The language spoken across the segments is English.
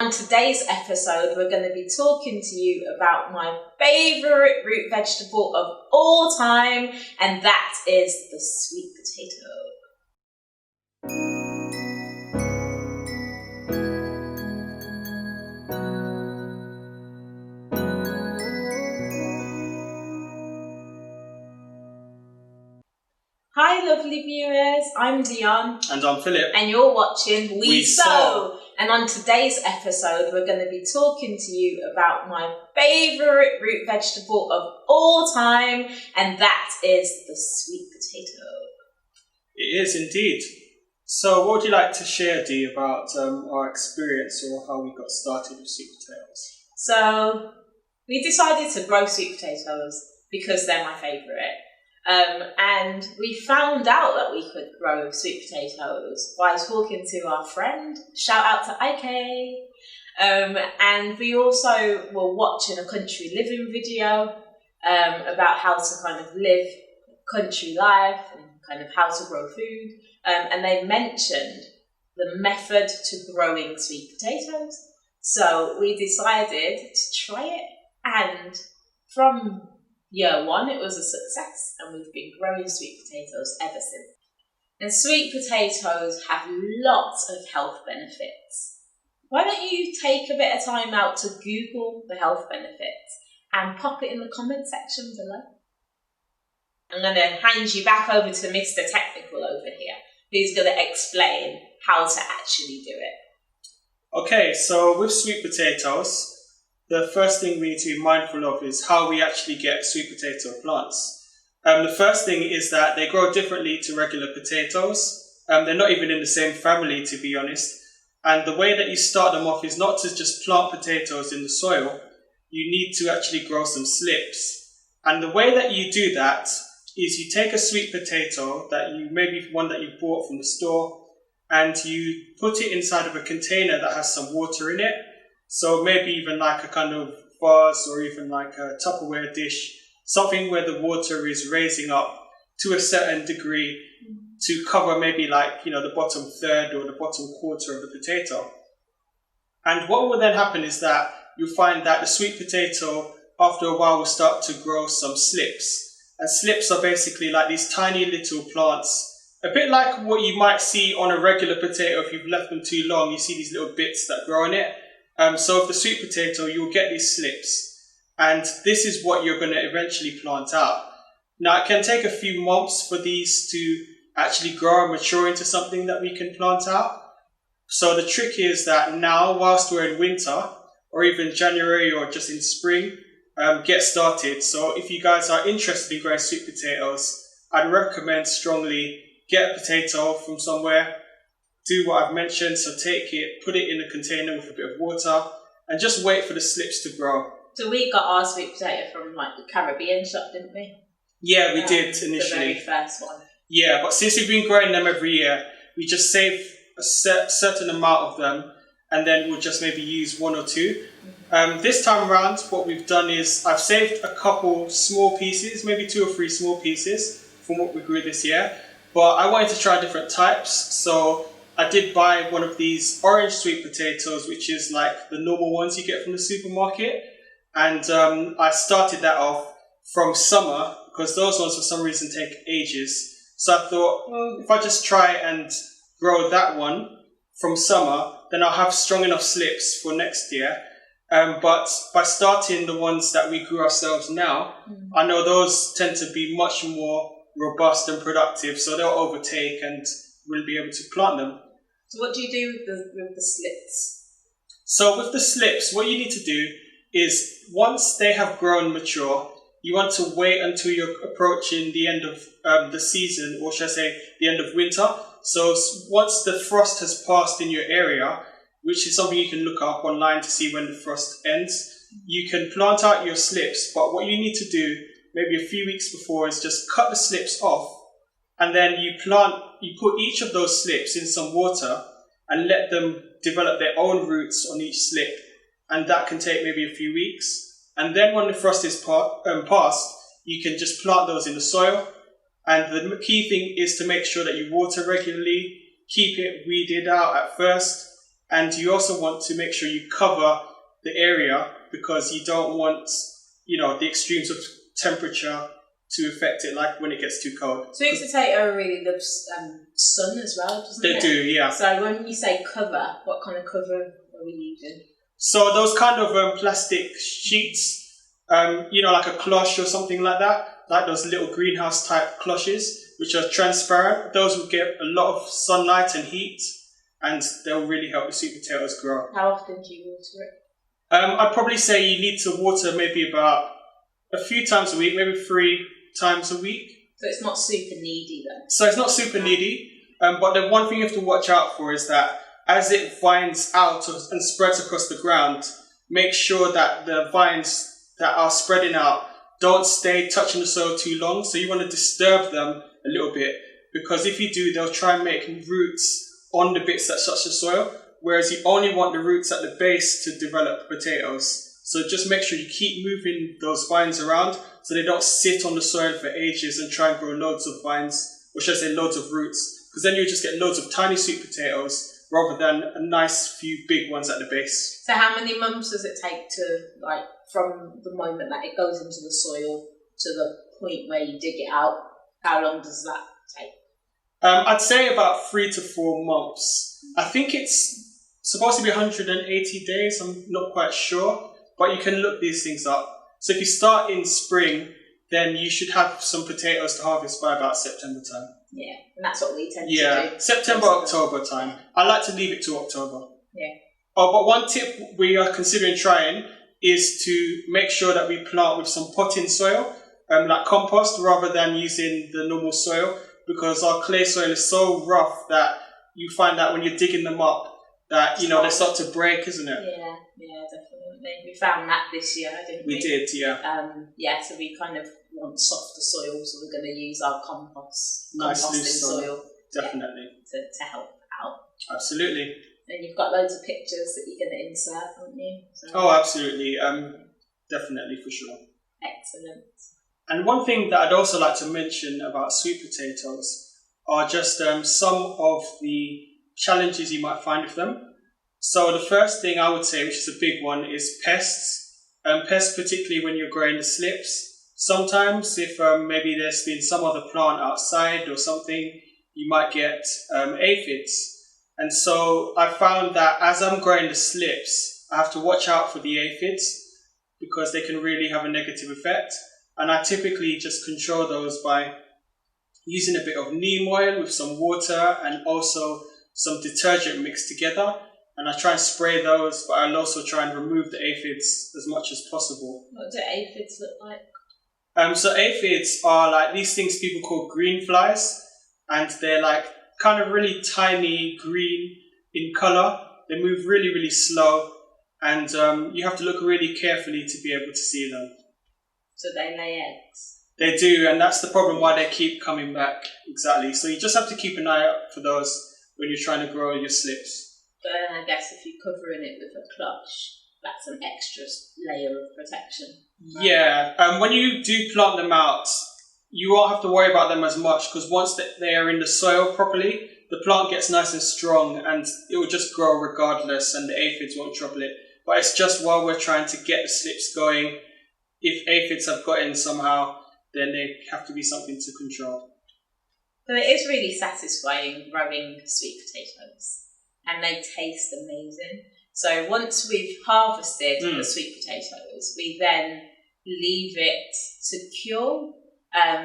on today's episode, we're going to be talking to you about my favourite root vegetable of all time, and that is the sweet potato. Hi lovely viewers, I'm Dion. And I'm Philip. And you're watching We Sow. Sow. And on today's episode, we're going to be talking to you about my favourite root vegetable of all time, and that is the sweet potato. It is indeed. So what would you like to share, Dee, about our experience or how we got started with sweet potatoes? So we decided to grow sweet potatoes because they're my favourite. And we found out that we could grow sweet potatoes by talking to our friend, shout out to IK. And we also were watching a country living video about how to kind of live country life and kind of how to grow food. And they mentioned the method to growing sweet potatoes. So we decided to try it, and from year one, it was a success, and we've been growing sweet potatoes ever since. And sweet potatoes have lots of health benefits. Why don't you take a bit of time out to Google the health benefits and pop it in the comment section below? I'm going to hand you back over to Mr. Technical over here, who's going to explain how to actually do it. Okay, so with sweet potatoes, the first thing we need to be mindful of is how we actually get sweet potato plants. The first thing is that they grow differently to regular potatoes. They're not even in the same family, to be honest. And the way that you start them off is not to just plant potatoes in the soil. You need to actually grow some slips. And the way that you do that is you take a sweet potato that you maybe one that you bought from the store, and you put it inside of a container that has some water in it. So maybe even like a kind of vase or even like a Tupperware dish, something where the water is raising up to a certain degree to cover maybe like, the bottom third or the bottom quarter of the potato. And what will then happen is that you'll find that the sweet potato after a while will start to grow some slips. And slips are basically like these tiny little plants, a bit like what you might see on a regular potato. If you've left them too long, you see these little bits that grow in it. So with the sweet potato, you'll get these slips, and this is what you're going to eventually plant out. Now, it can take a few months for these to actually grow and mature into something that we can plant out. So the trick is that now, whilst we're in winter, or even January or just in spring, get started. So if you guys are interested in growing sweet potatoes, I'd recommend strongly get a potato from somewhere. Do what I've mentioned, so take it, put it in a container with a bit of water, and just wait for the slips to grow. So we got our sweet potato from like the Caribbean shop, didn't we? Yeah, we did initially. The very first one. Yeah, but since we've been growing them every year, we just save a certain amount of them, and then we'll just maybe use one or two. This time around, what we've done is I've saved a couple small pieces, maybe 2 or 3 small pieces from what we grew this year, but I wanted to try different types, so I did buy one of these orange sweet potatoes, which is like the normal ones you get from the supermarket. And I started that off from summer because those ones for some reason take ages. So I thought, if I just try and grow that one from summer, then I'll have strong enough slips for next year. But by starting the ones that we grew ourselves now, I know those tend to be much more robust and productive, so they'll overtake and we'll be able to plant them. So what do you do with the slips? So with the slips, what you need to do is once they have grown mature, you want to wait until you're approaching the end of the season, or should I say the end of winter. So once the frost has passed in your area, which is something you can look up online to see when the frost ends, you can plant out your slips. But what you need to do maybe a few weeks before is just cut the slips off, and then you put each of those slips in some water and let them develop their own roots on each slip. And that can take maybe a few weeks. And then when the frost is past, you can just plant those in the soil. And the key thing is to make sure that you water regularly, keep it weeded out at first, And you also want to make sure you cover the area because you don't want, the extremes of temperature to affect it, like when it gets too cold. Sweet potato really loves sun as well, doesn't it? They do, yeah. So when you say cover, what kind of cover are we using? So those kind of plastic sheets, like a cloche or something like that, like those little greenhouse type cloches, which are transparent. Those will get a lot of sunlight and heat, and they'll really help the sweet potatoes grow. How often do you water it? I'd probably say you need to water maybe about a few times a week, maybe 3 times a week. So it's not super needy then? So it's not super needy, but the one thing you have to watch out for is that as it vines out and spreads across the ground, make sure that the vines that are spreading out don't stay touching the soil too long. So you want to disturb them a little bit, because if you do, they'll try and make roots on the bits that touch the soil, whereas you only want the roots at the base to develop potatoes. So just make sure you keep moving those vines around so they don't sit on the soil for ages and try and grow loads of vines, or should I say loads of roots, because then you just get loads of tiny sweet potatoes rather than a nice few big ones at the base. So how many months does it take to, from the moment that it goes into the soil to the point where you dig it out? How long does that take? I'd say about 3 to 4 months. I think it's supposed to be 180 days, I'm not quite sure, but you can look these things up. So if you start in spring, then you should have some potatoes to harvest by about September time. Yeah, and that's what we tend to do. Yeah, September, October time. I like to leave it to October. Yeah. Oh, but one tip we are considering trying is to make sure that we plant with some potting soil, like compost, rather than using the normal soil, because our clay soil is so rough that you find that when you're digging them up, that they start to break, isn't it? Yeah, definitely. We found that this year, didn't we? We did, yeah. So we kind of want softer soil, so we're going to use our nice composting loose soil. Definitely. To help out. Absolutely. And you've got loads of pictures that you're going to insert, haven't you? So, oh, absolutely. Definitely, for sure. Excellent. And one thing that I'd also like to mention about sweet potatoes are just some of the challenges you might find with them. So the first thing I would say, which is a big one, is pests. Pests, particularly when you're growing the slips. Sometimes if maybe there's been some other plant outside or something, you might get aphids. And so I found that as I'm growing the slips, I have to watch out for the aphids because they can really have a negative effect. And I typically just control those by using a bit of neem oil with some water and also some detergent mixed together. And I try and spray those, but I'll also try and remove the aphids as much as possible. What do aphids look like? So aphids are like these things people call green flies, and they're like kind of really tiny green in colour. They move really, really slow, and you have to look really carefully to be able to see them. So they lay eggs? They do, and that's the problem why they keep coming back. Exactly. So you just have to keep an eye out for those when you're trying to grow your slips. But then I guess if you're covering it with a clutch, that's an extra layer of protection. Right? Yeah, when you do plant them out, you won't have to worry about them as much because once they are in the soil properly, the plant gets nice and strong and it will just grow regardless and the aphids won't trouble it. But it's just while we're trying to get the slips going, if aphids have got in somehow, then they have to be something to control. So it is really satisfying growing sweet potatoes. And they taste amazing. So once we've harvested the sweet potatoes, we then leave it to cure.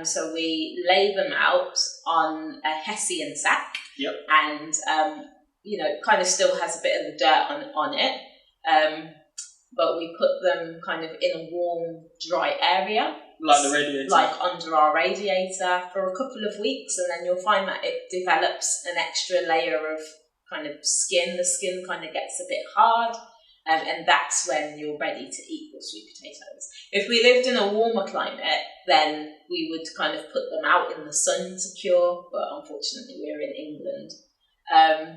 So we lay them out on a hessian sack, and it kind of still has a bit of the dirt on it. But we put them kind of in a warm, dry area, like the radiator, like under our radiator, for a couple of weeks, and then you'll find that it develops an extra layer of kind of skin. The skin kind of gets a bit hard, and that's when you're ready to eat your sweet potatoes. If we lived in a warmer climate, then we would kind of put them out in the sun to cure, but unfortunately we're in England.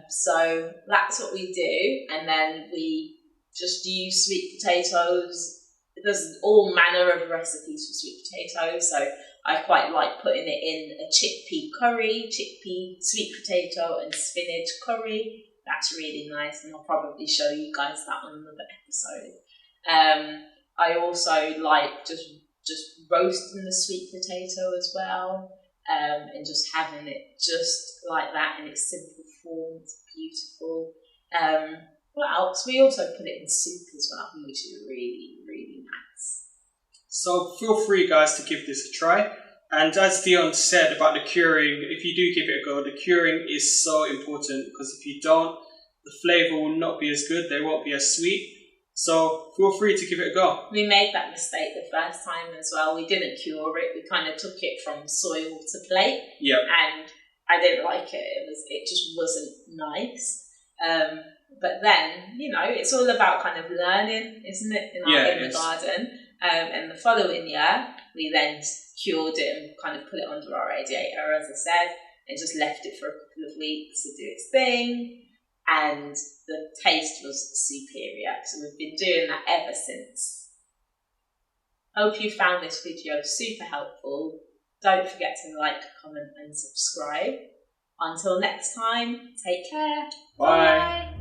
So that's what we do, and then we just use sweet potatoes. There's all manner of recipes for sweet potatoes, so I quite like putting it in a chickpea curry, chickpea, sweet potato and spinach curry. That's really nice, and I'll probably show you guys that on another episode. I also like just roasting the sweet potato as well, and just having it just like that in its simple form. It's beautiful. What else? We also put it in soup as well, which is really, really nice. So feel free, guys, to give this a try. And as Dion said about the curing, if you do give it a go, the curing is so important, because if you don't, the flavour will not be as good, they won't be as sweet. So feel free to give it a go. We made that mistake the first time as well. We didn't cure it. We kind of took it from soil to plate. Yep. And I didn't like it. It just wasn't nice. But then, it's all about kind of learning, isn't it? In the garden. And the following year, we then cured it and kind of put it under our radiator, as I said, and just left it for a couple of weeks to do its thing. And the taste was superior. So we've been doing that ever since. Hope you found this video super helpful. Don't forget to like, comment and subscribe. Until next time, take care. Bye.